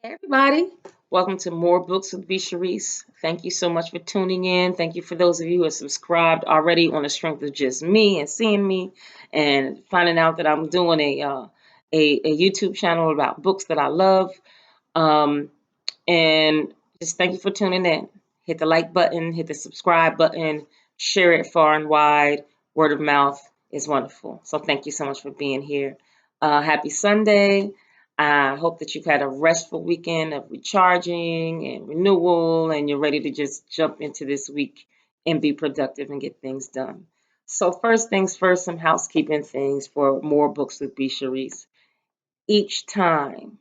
Hey everybody, welcome to More Books with B. Sharice. Thank you so much for tuning in. Thank you for those of you who have subscribed already on the strength of just me and seeing me and finding out that I'm doing a YouTube channel about books that I love. Um, and just thank you for tuning in. Hit the like button, hit the subscribe button, share it far and wide. Word of mouth is wonderful. So thank you so much for being here. Happy Sunday. I hope that you've had a restful weekend of recharging and renewal, and you're ready to just jump into this week and be productive and get things done. So, first things first, some housekeeping things for More Books with B. Sharice. Each time,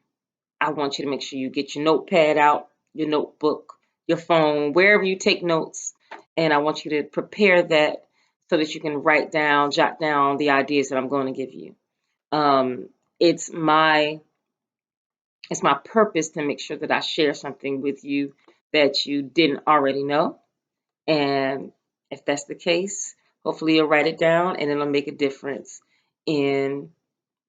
I want you to make sure you get your notepad out, your notebook, your phone, wherever you take notes, and I want you to prepare that so that you can write down, jot down the ideas that I'm going to give you. Um, it's my it's my purpose to make sure that I share something with you that you didn't already know. And if that's the case, hopefully you'll write it down and it'll make a difference in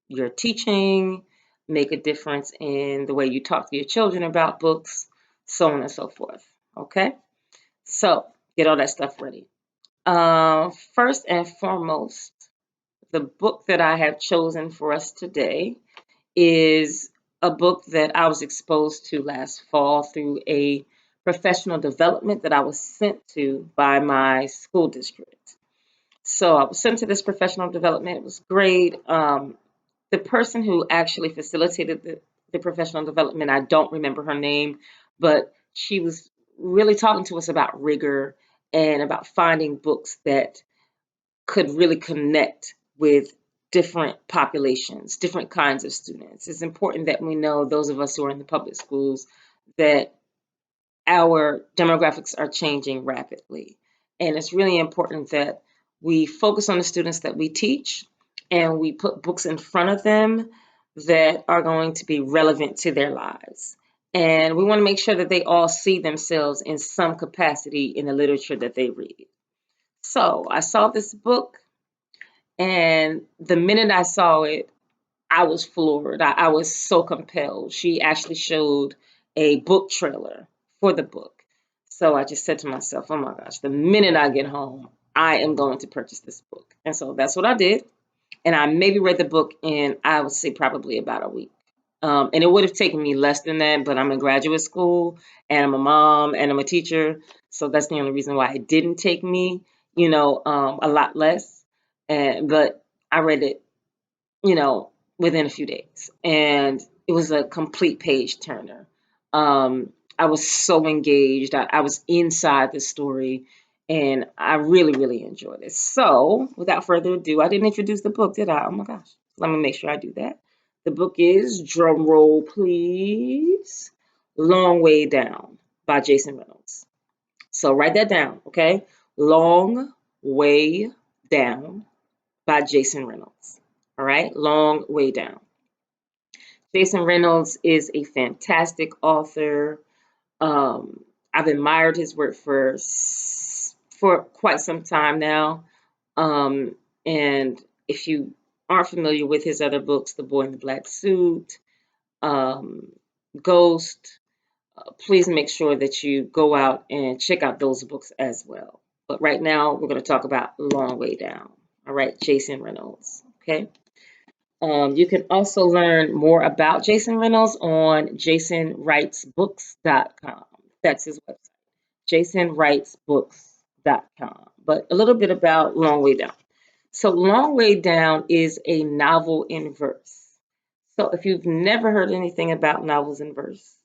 your teaching, make a difference in the way you talk to your children about books, so on and so forth. Okay? So get all that stuff ready. First and foremost, the book that I have chosen for us today is a book that I was exposed to last fall through a professional development that I was sent to by my school district. So I was sent to this professional development. It was great. The person who actually facilitated the professional development, I don't remember her name, but she was really talking to us about rigor and about finding books that could really connect with different populations, different kinds of students. It's important that we know, those of us who are in the public schools, that our demographics are changing rapidly. And it's really important that we focus on the students that we teach and we put books in front of them that are going to be relevant to their lives. And we want to make sure that they all see themselves in some capacity in the literature that they read. So I saw this book, and the minute I saw it, I was floored. I was so compelled. She actually showed a book trailer for the book. So I just said to myself, oh my gosh, the minute I get home, I am going to purchase this book. And so that's what I did. And I maybe read the book in, I would say, probably about a week. And it would have taken me less than that, but I'm in graduate school and I'm a mom and I'm a teacher. So that's the only reason why it didn't take me, a lot less. But I read it, within a few days. And it was a complete page turner. I was so engaged. I was inside the story and I really, really enjoyed it. So without further ado, I didn't introduce the book, did I? Oh my gosh. Let me make sure I do that. The book is, drum roll please, Long Way Down by Jason Reynolds. So write that down, okay? Long Way Down by Jason Reynolds. All right, Long Way Down. Jason Reynolds is a fantastic author. I've admired his work for quite some time now. And if you aren't familiar with his other books, The Boy in the Black Suit, um, Ghost, please make sure that you go out and check out those books as well. But right now, we're going to talk about Long Way Down. All right, Jason Reynolds. Okay. You can also learn more about Jason Reynolds on jasonwritesbooks.com. That's his website, jasonwritesbooks.com. But a little bit about Long Way Down. So, Long Way Down is a novel in verse. So, if you've never heard anything about novels in verse,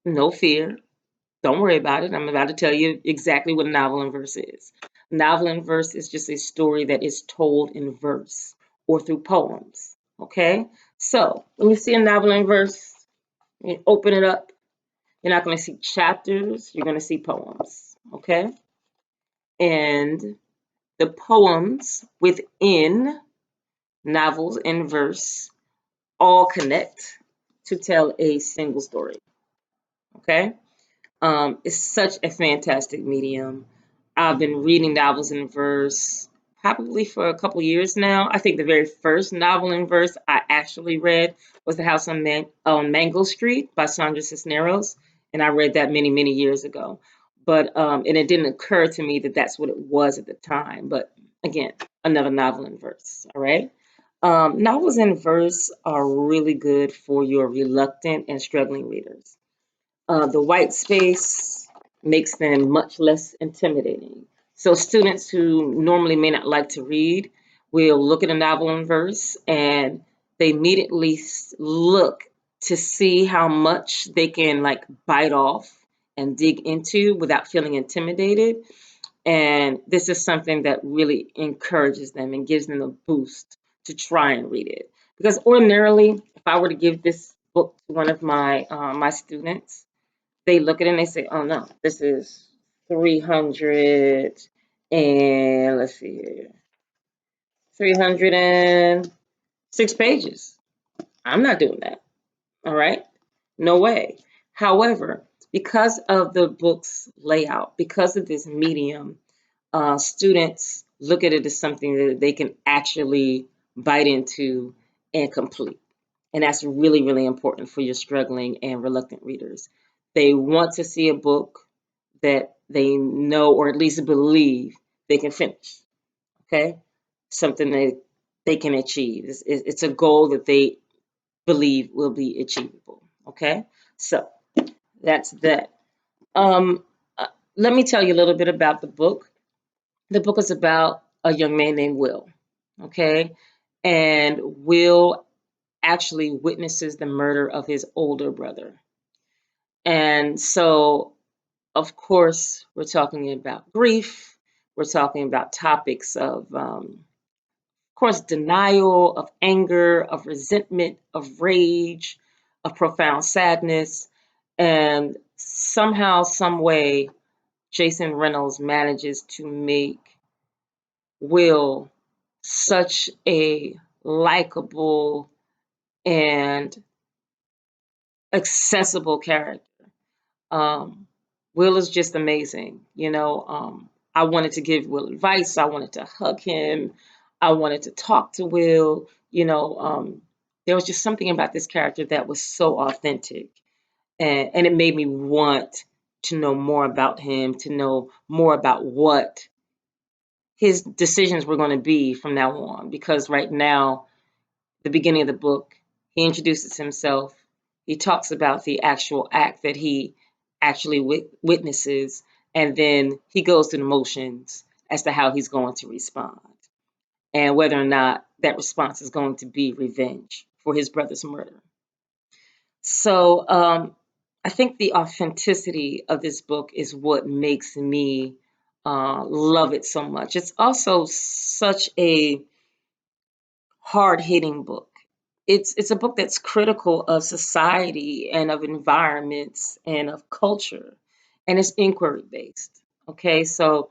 no fear. Don't worry about it. I'm about to tell you exactly what a novel in verse is. Novel in verse is just a story that is told in verse or through poems. Okay? So, when you see a novel in verse, you open it up. You're not going to see chapters, you're going to see poems. Okay? And the poems within novels in verse all connect to tell a single story. Okay? It's such a fantastic medium. I've been reading novels in verse probably for a couple years now. I think the very first novel in verse I actually read was The House on Mango Street by Sandra Cisneros, and I read that many, many years ago. But and it didn't occur to me that that's what it was at the time. But again, another novel in verse. All right. Novels in verse are really good for your reluctant and struggling readers. The white space makes them much less intimidating. So students who normally may not like to read will look at a novel in verse and they immediately look to see how much they can like bite off and dig into without feeling intimidated. And this is something that really encourages them and gives them a boost to try and read it. Because ordinarily, if I were to give this book to one of my students, they look at it and they say, "Oh no, this is 300 and let's see here, 306 pages. I'm not doing that. All right, no way." However, because of the book's layout, because of this medium, students look at it as something that they can actually bite into and complete. And that's really, really important for your struggling and reluctant readers. They want to see a book that they know or at least believe they can finish. Okay? Something that they can achieve. It's a goal that they believe will be achievable. Okay? So that's that. Um, uh, Let me tell you a little bit about the book. The book is about a young man named Will. Okay? And Will actually witnesses the murder of his older brother. And so, of course, we're talking about grief. We're talking about topics of course, denial, of anger, of resentment, of rage, of profound sadness. And somehow, some way, Jason Reynolds manages to make Will such a likable and accessible character. Um, Will is just amazing. I wanted to give Will advice. I wanted to hug him. I wanted to talk to Will. There was just something about this character that was so authentic, and it made me want to know more about him, to know more about what his decisions were going to be from now on. Because right now, the beginning of the book, he introduces himself. He talks about the actual act that he actually witnesses, and then he goes through the motions as to how he's going to respond and whether or not that response is going to be revenge for his brother's murder. So I think the authenticity of this book is what makes me love it so much. It's also such a hard hitting book. It's a book that's critical of society and of environments and of culture, and it's inquiry based. Okay, so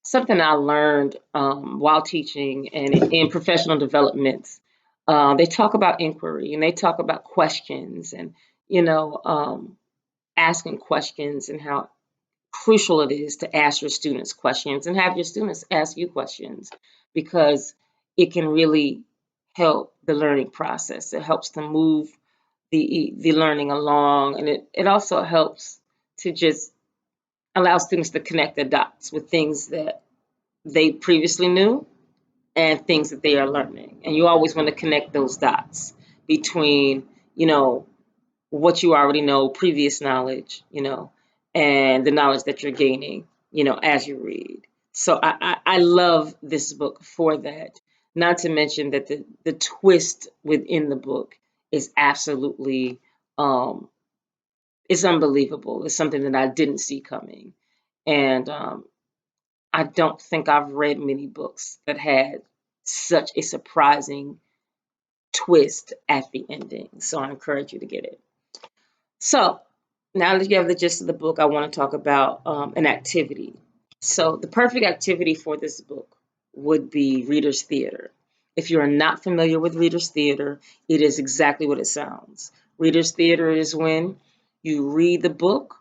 something I learned while teaching and in professional developments, they talk about inquiry and they talk about questions and you know um, asking questions and how crucial it is to ask your students questions and have your students ask you questions because it can really help the learning process. It helps to move the learning along, and it also helps to just allow students to connect the dots with things that they previously knew and things that they are learning. And you always want to connect those dots between, you know, what you already know, previous knowledge, and the knowledge that you're gaining, as you read. So I love this book for that. Not to mention that the twist within the book is absolutely it's unbelievable. It's something that I didn't see coming. And I don't think I've read many books that had such a surprising twist at the ending. So I encourage you to get it. So now that you have the gist of the book, I want to talk about an activity. So the perfect activity for this book would be Reader's Theater. If you are not familiar with Reader's Theater, it is exactly what it sounds. Reader's Theater is when you read the book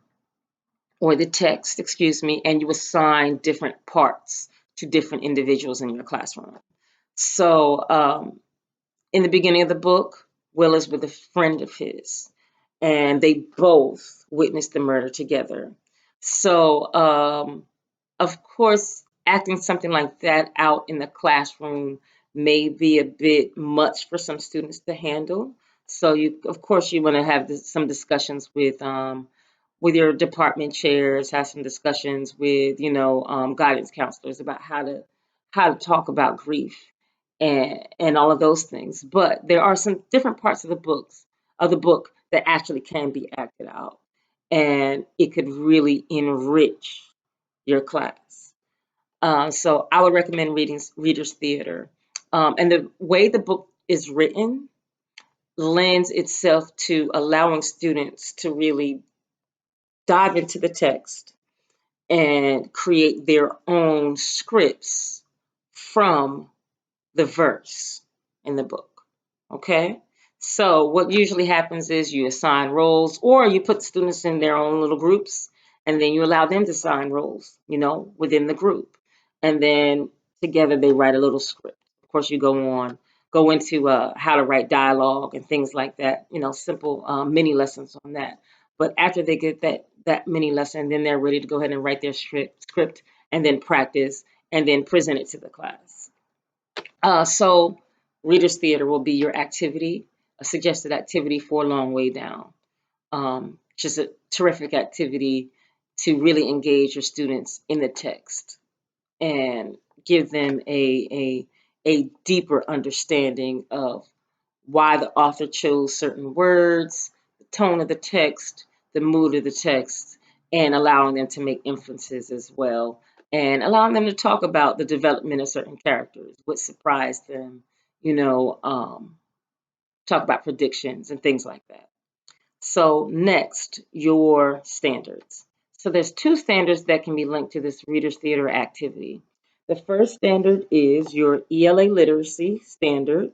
or the text, excuse me, and you assign different parts to different individuals in your classroom. So in the beginning of the book, Will is with a friend of his, and they both witnessed the murder together. So, of course, acting something like that out in the classroom may be a bit much for some students to handle. So, of course, you want to have some discussions with your department chairs, have some discussions with, guidance counselors about how to talk about grief and all of those things. But there are some different parts of the book that actually can be acted out, and it could really enrich your class. So I would recommend reading Reader's Theater. And the way the book is written lends itself to allowing students to really dive into the text and create their own scripts from the verse in the book. Okay? So what usually happens is you assign roles or you put students in their own little groups and then you allow them to assign roles, within the group. And then together they write a little script. Of course, you go into how to write dialogue and things like that, simple mini lessons on that. But after they get that mini lesson, then they're ready to go ahead and write their script and then practice and then present it to the class. So Reader's Theater will be your activity, a suggested activity for Long Way Down. Just a terrific activity to really engage your students in the text and give them a deeper understanding of why the author chose certain words, the tone of the text, the mood of the text, and allowing them to make inferences as well, and allowing them to talk about the development of certain characters, what surprised them, talk about predictions and things like that. So next, your standards. So there's two standards that can be linked to this Reader's Theater activity. The first standard is your ELA literacy standard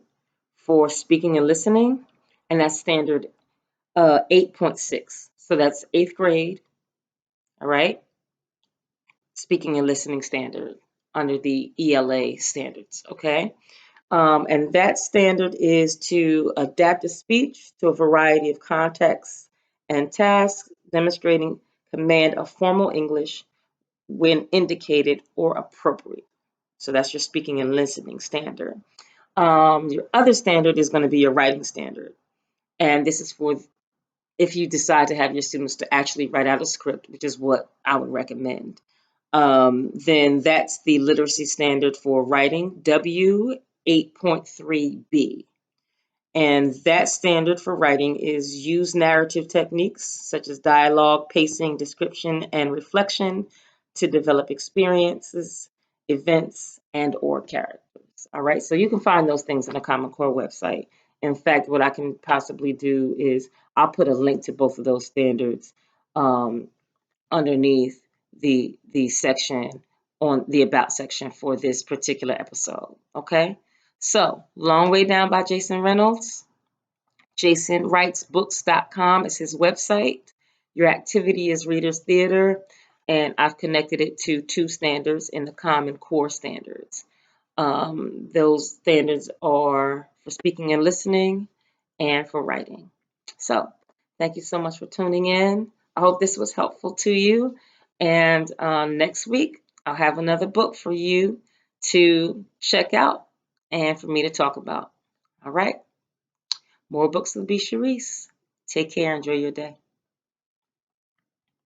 for speaking and listening, and that's standard 8.6. So that's eighth grade, all right, speaking and listening standard under the ELA standards, okay? And that standard is to adapt a speech to a variety of contexts and tasks, demonstrating command of formal English when indicated or appropriate. So that's your speaking and listening standard. Your other standard is going to be your writing standard. And this is for if you decide to have your students to actually write out a script, which is what I would recommend. Then that's the literacy standard for writing, W8.3B. And that standard for writing is use narrative techniques such as dialogue, pacing, description, and reflection to develop experiences, events, and or characters. All right, so you can find those things on the Common Core website. In fact, what I can possibly do is I'll put a link to both of those standards underneath the section on the About section for this particular episode. Okay, so Long Way Down by Jason Reynolds. JasonWritesBooks.com is his website. Your activity is Reader's Theater, and I've connected it to two standards in the Common Core standards. Those standards are for speaking and listening and for writing. So thank you so much for tuning in. I hope this was helpful to you. And next week, I'll have another book for you to check out and for me to talk about. All right. More books will be Sharice. Take care. Enjoy your day.